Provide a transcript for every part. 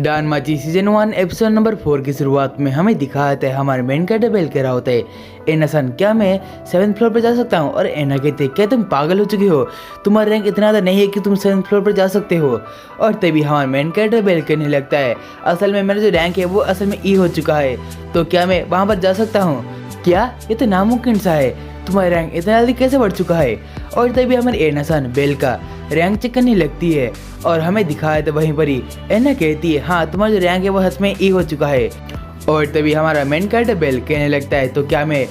डान माची season 1 episode number 4 की शुरुआत में हमें दिखाया है हमारे मेन कैरेक्टर बेल कह रहा होता है, एना सन क्या मैं 7th फ्लोर पर जा सकता हूँ। और एना कहते क्या तुम पागल हो चुकी हो, तुम्हारा रैंक इतना ज़्यादा नहीं है कि तुम 7th फ्लोर पर जा सकते हो। और तभी हमारा मेन कैरेक्टर बेल कहने लगता है असल में मेरा जो रैंक है वो असल में ई हो चुका है, तो क्या मैं वहाँ पर जा सकता हूँ? क्या ये तो नामुमकिन सा है, तुम्हारा रैंक इतना जल्दी कैसे बढ़ चुका है? और तभी हमारी एना सन बेल का रैंक चेक करने लगती है और हमें दिखाया था वहीं पर ही एना कहती है हाँ तुम्हारा जो रैंक है वो सच में ई हो चुका है। और तभी हमारा मेन कैरेक्टर बेल कहने लगता है तो क्या मैं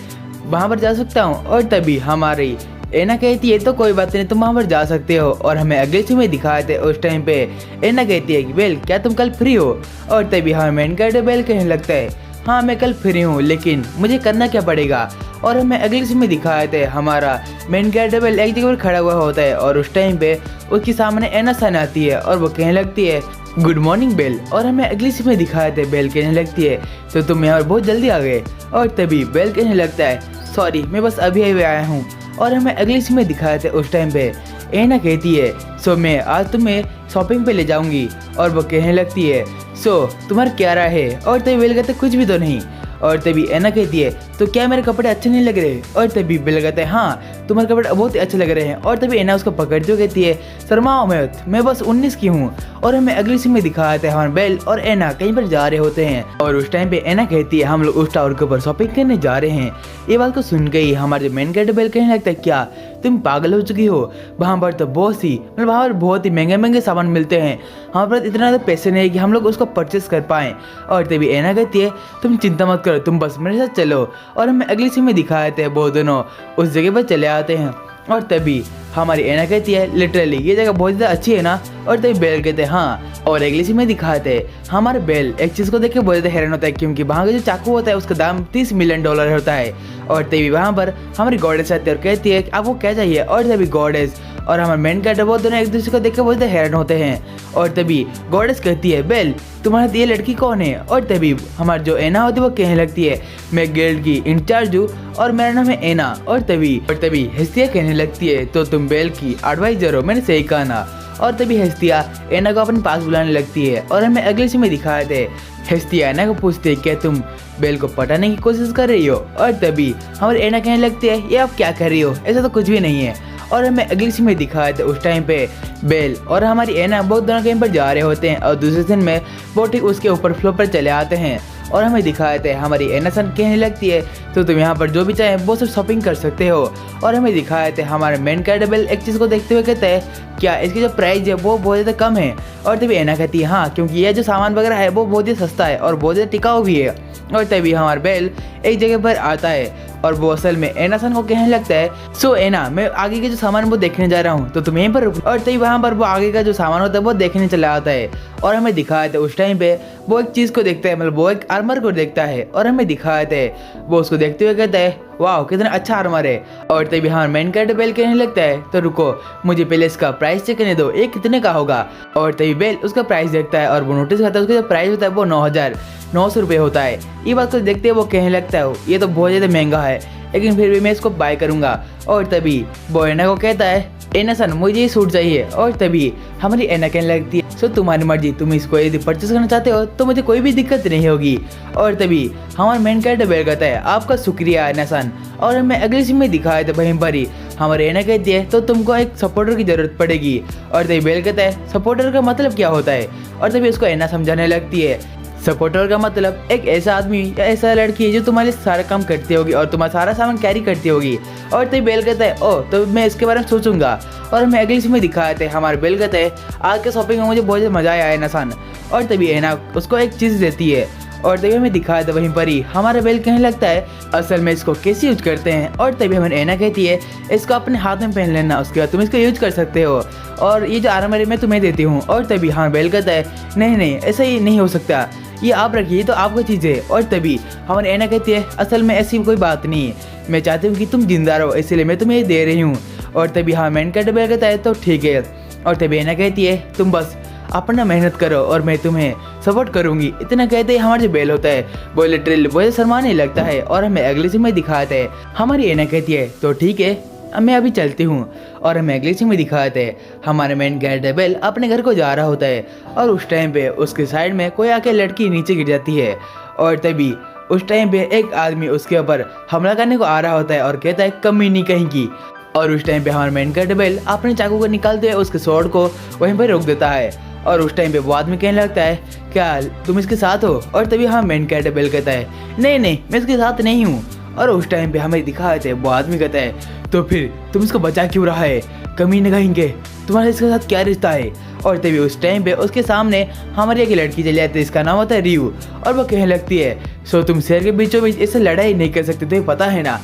वहाँ पर जा सकता हूँ? और तभी हमारी एना कहती है तो कोई बात नहीं, तुम वहाँ पर जा सकते हो। और हमें अगले सीन में दिखाए थे उस टाइम पे एना कहती है कि बेल क्या तुम कल फ्री हो? और तभी हमारा मेन कैरेक्टर बेल कहने लगता है हाँ मैं कल फ्री हूँ, लेकिन मुझे करना क्या पड़ेगा? और हमें अगले सीन में दिखाए थे हमारा मेन कैरेक्टर बेल एक जगह पर खड़ा हुआ होता है और उस टाइम पे उसके सामने एना सन आती है और वो कहने लगती है गुड मॉर्निंग बेल। और हमें अगली सीन में दिखाए थे बेल कहने लगती है तो तुम यहाँ पर बहुत जल्दी आ गए। और तभी बेल कहने लगता है सॉरी मैं बस अभी आया हूँ। और हमें अगली सीन में दिखाए थे उस टाइम पे एना कहती है सो मैं आज तुम्हें शॉपिंग पे ले जाऊंगी। और वो कहने लगती है सो तुम्हारा क्या राय है? और तभी बेल कहते कुछ भी तो नहीं। और तभी एना कहती है तो क्या मेरे कपड़े अच्छे नहीं लग रहे? और तभी बेल कहता है हाँ तुम्हारे कपड़े बहुत ही अच्छे लग रहे हैं। और तभी एना उसको पकड़ जो कहती है शर्माओ मत, मैं बस 19 की हूँ। और हमें अगली सीन में दिखाया था हमारे बेल और एना कहीं पर जा रहे होते हैं और उस टाइम पे एना कहती है हम लोग उस टावर के ऊपर शॉपिंग करने जा रहे हैं। ये बात को सुन के ही हमारे मेन कैरेक्टर बेल कहने लगता है क्या तुम पागल हो चुकी हो? वहाँ पर तो बहुत ही वहाँ पर बहुत ही महंगे महंगे सामान मिलते हैं, हमारे पास इतना ज़्यादा पैसे नहीं है कि हम लोग उसको परचेस कर पाएँ। और तभी एना कहती है तुम चिंता मत करो, तुम बस मेरे साथ चलो। और हमें अगली सीन में दिखाए थे वो दोनों उस जगह पर चले आते हैं। और तभी हमारी एना कहती है लिटरली ये जगह बहुत ज़्यादा अच्छी है ना? और तभी बेल कहते हैं हाँ। और अगली सीन में दिखाते हैं हमारे बेल एक चीज़ को देख के बहुत ज़्यादा हैरान होता है क्योंकि वहाँ का जो चाकू होता है उसका दाम $30 मिलियन होता है। और तभी वहाँ पर हमारी गॉडेस आती है और कहती है आपको क्या चाहिए? और तभी गॉडेस और हमारे मेन कैरेक्टर वो दोनों एक दूसरे को देख के बहुत ज़्यादा हैरान होते हैं। और तभी गॉडेस कहती है बेल तुम्हारे ये लड़की कौन है? और तभी हमारी जो एना होती है वो कहने लगती है मैं गिल्ड की इंचार्ज हूँ और मेरा नाम है एना। और तभी हेस्टिया कहने लगती है तो तुम बेल की एडवाइजर हो, मैंने सही कहा ना? और तभी हेस्टिया एना को अपने पास बुलाने लगती है और हमें अगले सीन में दिखाए थे हेस्टिया एना को पूछते है क्या तुम बेल को पटाने की कोशिश कर रही हो? और तभी हमारे एना कहने लगती है ये आप क्या कर रही हो, ऐसा तो कुछ भी नहीं है। और हमें अगली सीन में दिखाए थे उस टाइम पे बेल और हमारी एना बहुत दोनों कहीं पर जा रहे होते हैं और दूसरे सीन में वो ठीक उसके ऊपर फ्लोर पर चले आते हैं। और हमें दिखाए थे हमारी एना सन कहने लगती है तो तुम यहाँ पर जो भी चाहे वो सब शॉपिंग कर सकते हो। और हमें दिखाए थे हमारे मेन कैरेक्टर बेल एक चीज़ को देखते हुए कहते हैं क्या इसकी जो प्राइस है वो बहुत ज़्यादा कम है? और तभी एना कहती है हाँ क्योंकि ये जो सामान वगैरह है वो बहुत ही सस्ता है और बहुत ज़्यादा टिकाऊ भी है। और तभी हमारा बेल एक जगह पर आता है और वो असल में एना सन को कहने लगता है सो एना मैं आगे के जो सामान वो देखने जा रहा हूँ तो तुम यहीं पर रुको। और तभी वहाँ पर वो आगे का जो सामान होता है वो देखने चला आता है और हमें दिखाया था उस टाइम पे वो एक चीज़ को देखता है, मतलब वो एक आर्मर को देखता है और हमें दिखाया था वो उसको देखते हुए कहता है वाह कितना अच्छा आर्मर है। और तभी हमारा मेन कैरेक्टर बेल कहने लगता है तो रुको मुझे पहले इसका प्राइस चेक करने दो, ये कितने का होगा? और तभी बेल उसका प्राइस देखता है और वो नोटिस करता है उसका जो प्राइस होता है वो 9,900 रुपये होता है। ये बात को देखते हुए वो कहने लगता है ये तो बहुत ज़्यादा महंगा है लेकिन फिर भी मैं इसको बाय करूँगा। और तभी वो एना को कहता है एना सन मुझे ये सूट चाहिए। और तभी हमारी एना कहने लगती है सो तुम्हारी मर्जी, तुम इसको यदि परचेस करना चाहते हो तो मुझे कोई भी दिक्कत नहीं होगी। और तभी हमारा मेन कैरेक्टर बेल कहता है आपका शुक्रिया एना सन। और हमें अगली सीन में दिखाया था वहीं पर ही हमारे एना कहती है तो तुमको एक सपोर्टर की ज़रूरत पड़ेगी। और तभी बेल कहता है सपोर्टर का मतलब क्या होता है? और तभी उसको एना समझाने लगती है सपोर्टर का मतलब एक ऐसा आदमी या ऐसा लड़की है जो तुम्हारे सारा काम करती होगी और तुम्हारा सारा सामान कैरी करती होगी। और तभी बेल कहता है ओह तो मैं इसके बारे में सोचूंगा। और हमें अगली सीन में दिखाया था हमारे बेल कहता है आज के शॉपिंग में मुझे बहुत ज़्यादा मज़ा आया एना सन। और तभी एना उसको एक चीज़ देती है और तभी हमें दिखाया था वहीं पर ही हमारा बेल कहने लगता है असल में इसको कैसे यूज करते हैं? और तभी हमें एना कहती है इसको अपने हाथ में पहन लेना, उसके बाद तुम इसको यूज कर सकते हो और ये जो आर्मर है मैं तुम्हें देती हूँ। और तभी हाँ बेल कहता है नहीं ऐसा ही नहीं हो सकता, ये आप रखिए तो आपको चीज़ है। और तभी हमारी एना कहती है असल में ऐसी कोई बात नहीं है, मैं चाहती हूँ कि तुम जिंदा रहो इसलिए मैं तुम्हें ये दे रही हूँ। और तभी हाँ मेन कैरेक्टर बेल कहता है तो ठीक है। और तभी एना कहती है तुम बस अपना मेहनत करो और मैं तुम्हें सपोर्ट करूंगी। इतना कहते ही हमारा जो बेल होता है वो लिटरली वो शर्माने लगता है और हमें अगले सीन में दिखाता है हमारी एना कहती है तो ठीक है मैं अभी चलती हूँ। और हमें अगली सीन में दिखाते हैं हमारे मेन कैरेक्टर बेल अपने घर को जा रहा होता है और उस टाइम पे उसके साइड में कोई आके लड़की नीचे गिर जाती है और तभी उस टाइम पे एक आदमी उसके ऊपर हमला करने को आ रहा होता है और कहता है कमीनी कहीं की। और उस टाइम पे हमारा मेन कैरेक्टर बेल अपने चाकू को निकालते हुए उसके स्वॉर्ड को वहीं पर रोक देता है और उस टाइम पे वो आदमी कहने लगता है क्या तुम इसके साथ हो? और तभी हाँ मेन कैरेक्टर बेल कहता है नहीं नहीं मैं इसके साथ नहीं हूँ। और उस टाइम पे हमें दिखाते हैं वो आदमी कहता है तो फिर तुम इसको बचा क्यों रहा है? कमीने कहेंगे तुम्हारा इसके साथ क्या रिश्ता है? और तभी उस टाइम पे उसके सामने हमारी एक लड़की चली आती है, इसका नाम होता है रियू। और वो कहने लगती है सो तुम शहर के बीचों बीच इससे लड़ाई नहीं कर सकते, तुम्हें पता है ना?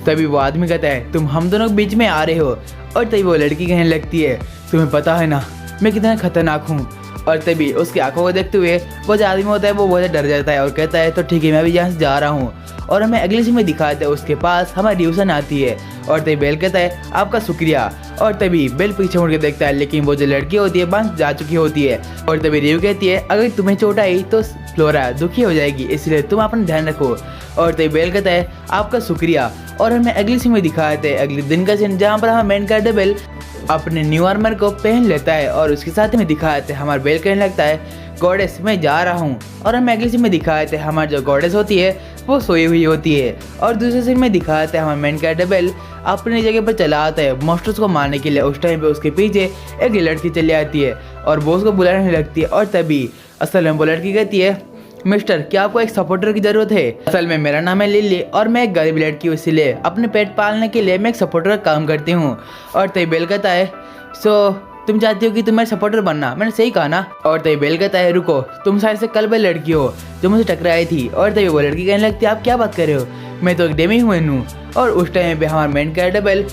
तभी वो आदमी कहता है तुम हम दोनों के बीच में आ रहे हो। और तभी वो लड़की कहने लगती है तुम्हें पता है ना मैं कितना खतरनाक हूँ। और तभी उसकी आंखों को देखते हुए वो जो आदमी होता है वो बहुत डर जाता है और कहता है तो ठीक है मैं अभी यहाँ से जा रहा हूँ। और हमें अगले सीन में दिखाते हैं उसके पास हमारी ड्यूसन आती है और तभी बेल कहता है आपका शुक्रिया। और तभी बेल पीछे मुड़ के देखता है लेकिन वो जो लड़की होती है बांस जा चुकी होती है। और तभी रियू कहती है अगर तुम्हें चोट आई तो फ्लोरा दुखी हो जाएगी इसलिए तुम अपना ध्यान रखो। और तभी बेल कहता है आपका शुक्रिया। और हमें अगली सीन में दिखाते हैं अगले दिन का सीन जहाँ पर हम मेन कैरेक्टर बेल अपने न्यू आर्मर को पहन लेता है और उसके साथ में दिखाते हैं हमारा बेल कहने लगता है गॉडेस मैं जा रहा हूँ। और हम अगले सीन में दिखाते हैं हमारी जो गॉडेस होती है वो सोई हुई होती है। और दूसरे सीन में दिखाते हैं हमारा मेन कैरेक्टर बेल अपनी जगह पर चला आता है मॉन्स्टर्स को मारने के लिए। उस टाइम पे उसके पीछे एक लड़की चली आती है और वो उसको बुलाने लगती है। और तभी असल में वो लड़की कहती है मिस्टर क्या आपको एक सपोर्टर की जरूरत है? असल में मेरा नाम है लिली और मैं एक गरीब लड़की हूँ इसीलिए अपने पेट पालने के लिए मैं एक सपोर्टर का काम करती हूँ। और तभी बेल कहता है सो तुम चाहती हो कि तुम मेरे सपोर्टर बनना? मैंने सही कहा ना? और तभी बेल कहता है रुको तुम शायद से कल वाली लड़की हो जो मुझे टकराई थी। और तभी वो लड़की कहने लगती है आप क्या बात कर रहे हो मैं तो एक डेमी ह्यूमन हूँ। और उस टाइम पे हमारा मेन कैरेक्टर बेल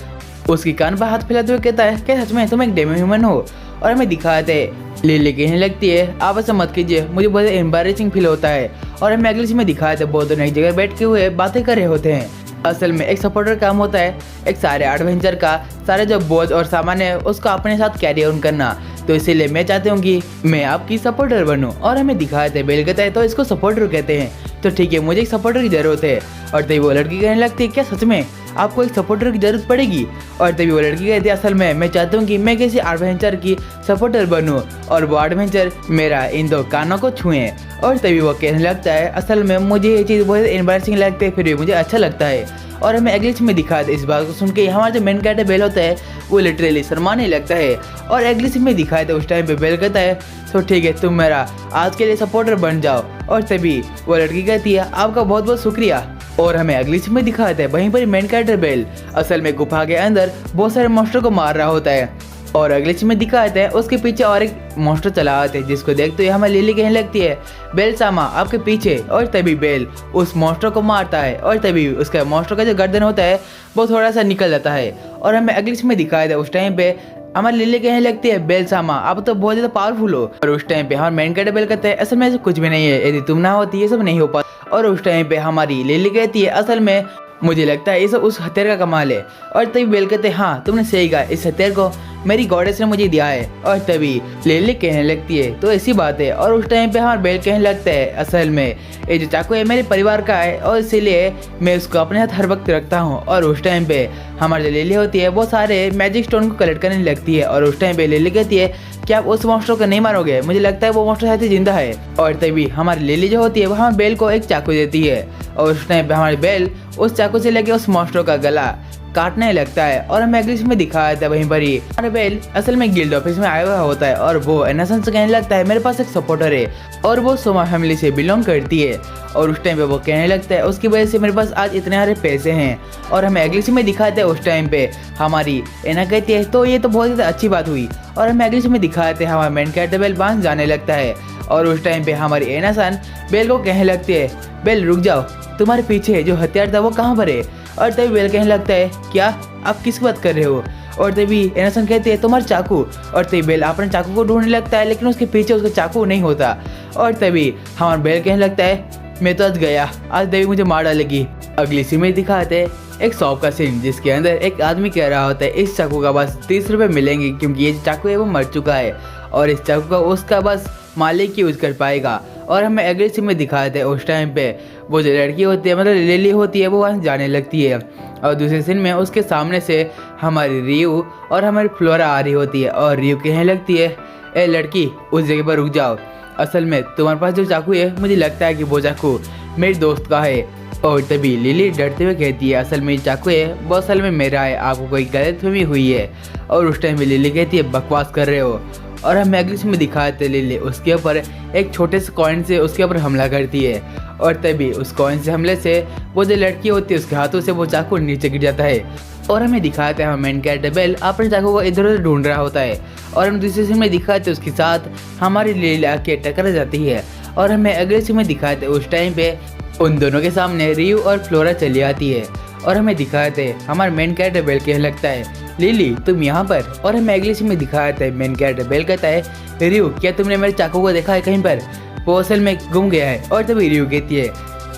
उसकी कान पर हाथ फैलाते हुए कहता है क्या सच में तुम एक डेमी ह्यूमन हो? और हमें दिखाते हैं लिली कहने लगती है आप ऐसा मत कीजिए मुझे बहुत एम्बैरेसिंग फील होता है। और हमें अगली सीन में दिखाते हैं बहुत दोनों एक जगह बैठ के हुए बातें कर रहे होते हैं। असल में एक सपोर्टर काम होता है एक सारे एडवेंचर का सारे जो बोझ और सामान है उसको अपने साथ कैरी ऑन करना। तो इसीलिए मैं चाहती हूँ कि मैं आपकी सपोर्टर बनूं। और हमें दिखाते हैं बेल कहता है तो इसको सपोर्टर कहते हैं तो ठीक है मुझे एक सपोर्टर की ज़रूरत है। और तभी वो लड़की कहने लगती है क्या सच में आपको एक सपोर्टर की ज़रूरत पड़ेगी? और तभी वो लड़की कहती है असल में मैं चाहती हूँ कि मैं किसी एडवेंचर की सपोर्टर बनूँ और वो एडवेंचर मेरा इन दो कानों को छुएं। और तभी वो कहने लगता है असल में मुझे ये चीज़ बहुत एम्बैरेसिंग लगती है फिर भी मुझे अच्छा लगता है। और हमें अगली सीन में दिखाते इस बात को सुन के हमारा जो मेन कैरेक्टर बेल होता है वो लिटरली शर्माने लगता है। और अगली सीन में दिखाते उस टाइम पे बेल कहता है तो ठीक है तुम मेरा आज के लिए सपोर्टर बन जाओ। और तभी वो लड़की कहती है आपका बहुत बहुत शुक्रिया। और हमें अगली सीन में दिखाते हैं वहीं पर मेन कैरेक्टर बेल असल में गुफा के अंदर बहुत सारे मॉन्स्टर को मार रहा होता है। और अगले सीन में दिखाते हैं उसके पीछे और एक मॉन्स्टर चला आते हैं जिसको देखते हुए हमें लिली कहने लगती है बेल सामा आपके पीछे। और तभी बेल उस मॉन्स्टर को मारता है और तभी उसका मॉन्स्टर का जो गर्दन होता है वो थोड़ा सा निकल जाता है। और हमें अगली सीन में दिखाते हैं उस टाइम पे हमारी लिली कहने लगती है बेल सामा आप तो बहुत ज़्यादा पावरफुल हो। और उस टाइम पे हमारे मेन कैरेक्टर बेल कहते हैं असल में ऐसा कुछ भी नहीं है यदि तुम ना होती ये सब नहीं हो पाता। और उस टाइम पे हमारी लिली कहती है असल में मुझे लगता है ये सब उस हथियार का कमाल है। और तभी बेल कहते हैं हाँ तुमने सही कहा इस हथियार को मेरी गॉडेस ने मुझे दिया है। और तभी लिली कहने लगती है तो ऐसी बात है। और उस टाइम पे हमारा बेल कहने लगता है असल में ये जो चाकू है मेरे परिवार का है और इसीलिए मैं उसको अपने हाथ हर वक्त रखता हूँ। और उस टाइम पे हमारी जो लिली होती है वो सारे मैजिक स्टोन को कलेक्ट करने लगती है। और उस टाइम पे लिली कहती है कि आप उस मॉन्स्टर को नहीं मारोगे मुझे लगता है वो मॉन्स्टर शायद ही जिंदा है। और तभी हमारी लिली जो होती है वो हमारे बेल को एक चाकू देती है और उस टाइम पे हमारी बेल उस चाकू से लेके उस मॉन्स्टर का गला काटने लगता है। और हमें अगली में दिखाया था वहीं पर ही हमारा बेल असल में गिल्ड ऑफिस में आया हुआ होता है और वो एनासन से कहने लगता है मेरे पास एक सपोर्टर है और वो सोमा फैमिली से बिलोंग करती है। और उस टाइम पे वो कहने लगता है उसकी वजह से मेरे पास आज इतने सारे पैसे हैं। और हमें अगली में दिखाते हैं उस टाइम पे हमारी एना कहती है तो ये तो बहुत ज़्यादा अच्छी बात हुई। और हमें अगली में दिखाते हैं हमारा मेन कैरेक्टर बेल बांस जाने लगता है। और उस टाइम पे हमारी एनासन बेल को कहने लगती है बेल रुक जाओ तुम्हारे पीछे जो हथियार था वो कहाँ पर है? और तभी बेल कहने लगता है क्या आप किस बात कर रहे हो? और तभी एनासन कहती है तुम्हारा चाकू। और तभी बेल अपने चाकू को ढूंढने लगता है लेकिन उसके पीछे उसका चाकू नहीं होता। और तभी हमारा बेल कहने लगता है मैं तो आज गया आज देवी मुझे मार डालेगी। अगली सीन में दिखाते हैं एक शॉप का सीन जिसके अंदर एक आदमी कह रहा होता है इस चाकू का बस 30 रुपये मिलेंगे क्योंकि ये चाकू है वो मर चुका है और इस चाकू का उसका बस मालिक ही यूज कर पाएगा। और हमें अगले सीन में दिखाते हैं उस टाइम पे वो जो लड़की होती है मतलब लिली होती है वो वहाँ जाने लगती है। और दूसरे सीन में उसके सामने से हमारी रियू और हमारी फ्लोरा आ रही होती है और रियू कहने लगती है, ए लड़की उस जगह पर रुक जाओ, असल में तुम्हारे पास जो चाकू है मुझे लगता है कि वो चाकू मेरे दोस्त का है। और तभी लिली डरते हुए कहती है, असल में चाकू है वो असल में मेरा है, आपको कोई गलतफहमी हुई है। और उस टाइम में लिली कहती है, बकवास कर रहे हो। और हमें अगले सीन में दिखाते हैं लिली उसके ऊपर एक छोटे से कॉइन से उसके ऊपर हमला करती है। और तभी उस कॉइन से हमले से वो जो लड़की होती है उसके हाथों से वो चाकू नीचे गिर जाता है। और हमें दिखाते हैं मेन कैरेक्टर बेल अपने चाकू को इधर उधर ढूंढ रहा होता है। और हम दूसरे सीन में दिखाते उसके साथ हमारी लिली आके टकरा जाती है। और हमें अगले सीन में दिखाते उस टाइम पे उन दोनों के सामने रियू और फ्लोरा चली आती है। और हमें दिखाते हमारा मेन कैरेक्टर बेल कहने लगता है, लिली तुम यहाँ पर। और हमें अगले सीन में दिखाते हैं मेन कैरेक्टर बेल कहता है, रियू क्या तुमने मेरे चाकू को देखा है कहीं पर, वो असल में गुम गया है। और तभी रियू कहती है,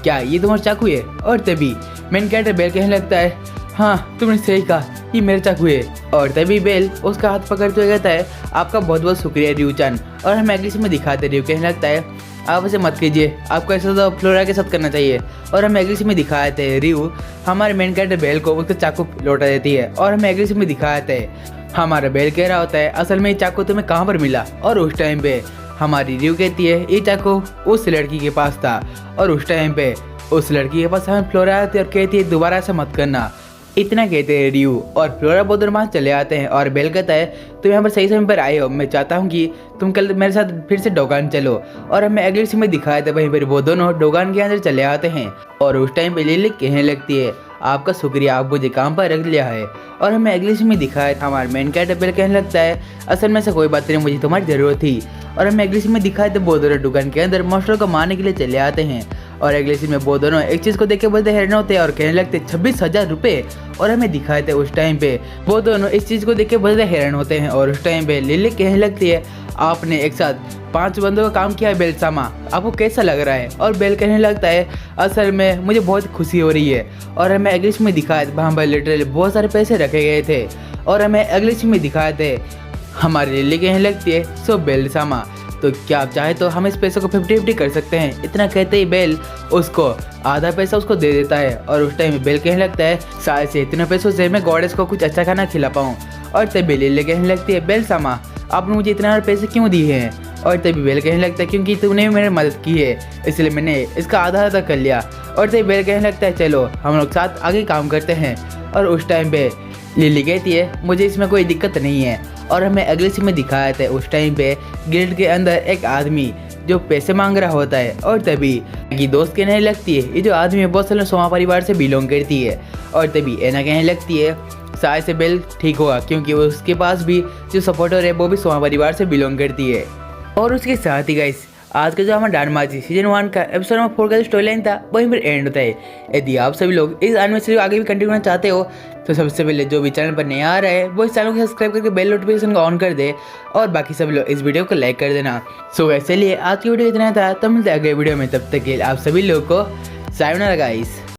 क्या ये तुम्हारा चाकू है। और तभी मेन कैरेक्टर बेल कहने लगता है, हाँ तुमने सही कहा, ये मेरे चाकू है। और तभी बेल उसका हाथ पकड़ते हुए कहता है, आपका बहुत बहुत शुक्रिया रियू चान। और हमें अगले सीन में दिखाते रियू कहने लगता है, आप ऐसे मत कीजिए, आपको ऐसा तो फ्लोरा के साथ करना चाहिए। और हमें अगले सीन में दिखाते हैं रियू हमारे मेन कैरेक्टर बेल को उसका चाकू लौटा देती है। और हमें अगले सीन में दिखाते हैं हमारा बेल कह रहा होता है, असल में ये चाकू तुम्हें कहाँ पर मिला। और उस टाइम पे हमारी रियू कहती है, ये चाकू उस लड़की के पास था। और उस टाइम पे उस लड़की के पास हमें फ्लोरा आती है और कहती है, दोबारा ऐसा मत करना। इतना कहते हैं रियू और फ्लोरा बहुत देर बाद चले आते हैं। और बेल कहता है, तुम यहाँ पर सही समय पर आए हो, मैं चाहता हूँ कि तुम कल मेरे साथ फिर से डोगान चलो। और हमें अगले सीन में दिखाया था वहीं पर वो दोनों डोगान के अंदर चले आते हैं। और उस टाइम पे लिली कहने लगती है, आपका शुक्रिया, आप मुझे काम पर रख लिया है। और हमें अगले सीन में दिखाया था हमारा मेन कैरेक्टर बेल कहने लगता है, असल में से कोई बात नहीं, मुझे तुम्हारी ज़रूरत थी। और हमें अगले सीन में दिखाया था वो दोनों दुकान के अंदर मॉन्स्टर को मारने के लिए चले आते हैं। और अगले सीन में वो दोनों एक चीज़ को देख के बोलते हैरान होते हैं और कहने लगते 26,000 रुपये। और हमें दिखाए थे उस टाइम पे वो दोनों इस चीज़ को देख के बोलते हैरान होते हैं। और उस टाइम पे लिली कहने लगती है, आपने एक साथ 5 बंदों का काम किया है बेल सामा, आपको कैसा लग रहा है। और बेल कहने लगता है, असल में मुझे बहुत खुशी हो रही है। और हमें अगले सीन में दिखाया था वहाँ पर लिटरली बहुत सारे पैसे रखे गए थे। और हमें अगले सीन में दिखाए थे हमारी लिली कहने लगती है, सो बेल सामा तो क्या आप चाहे तो हम इस पैसे को 50-50 कर सकते हैं। इतना कहते ही बेल उसको आधा पैसा उसको दे देता है। और उस टाइम बेल कहने लगता है, शायद से इतने पैसों से मैं गॉडेस को कुछ अच्छा खाना खिला पाऊँ। और तभी लिली कहने लगती है, बेल सामा आपने मुझे इतना पैसे क्यों दिए हैं। और तभी बेल कहने लगता है, क्योंकि तुमने मेरी मदद की है इसलिए मैंने इसका आधा कर लिया। और तभी बेल कहने लगता है, चलो हम लोग साथ आगे काम करते हैं। और उस टाइम पे लिली कहती है, मुझे इसमें कोई दिक्कत नहीं है। और हमें अगले सीन में दिखाया था उस टाइम पे गिल्ड के अंदर एक आदमी जो पैसे मांग रहा होता है। और तभी की दोस्त कहने लगती है, ये जो आदमी है बहुत सारे सोमा परिवार से बिलोंग करती है। और तभी एना कहने लगती है, शायद से बेल ठीक होगा क्योंकि उसके पास भी जो सपोर्टर है वो भी सोमा परिवार से बिलोंग करती है। और उसके साथ ही गाइस आज का जो हमारा डानमाची सीजन 1 का एपिसोड नंबर 4 का जो स्टोरी लाइन था वहीं पर एंड होता है। यदि आप सभी लोग इस एनिमे सीरीज आगे भी कंटिन्यू करना चाहते हो तो सबसे पहले जो भी चैनल पर नया आ रहा है वो इस चैनल को सब्सक्राइब करके बेल नोटिफिकेशन को ऑन कर दे। और बाकी सभी लोग इस वीडियो को लाइक कर देना। सो गाइस चलिए आज की वीडियो इतना था, तब मिलते हैं अगले वीडियो में, तब तक के लिए आप सभी लोगों को सायोनारा गाइस।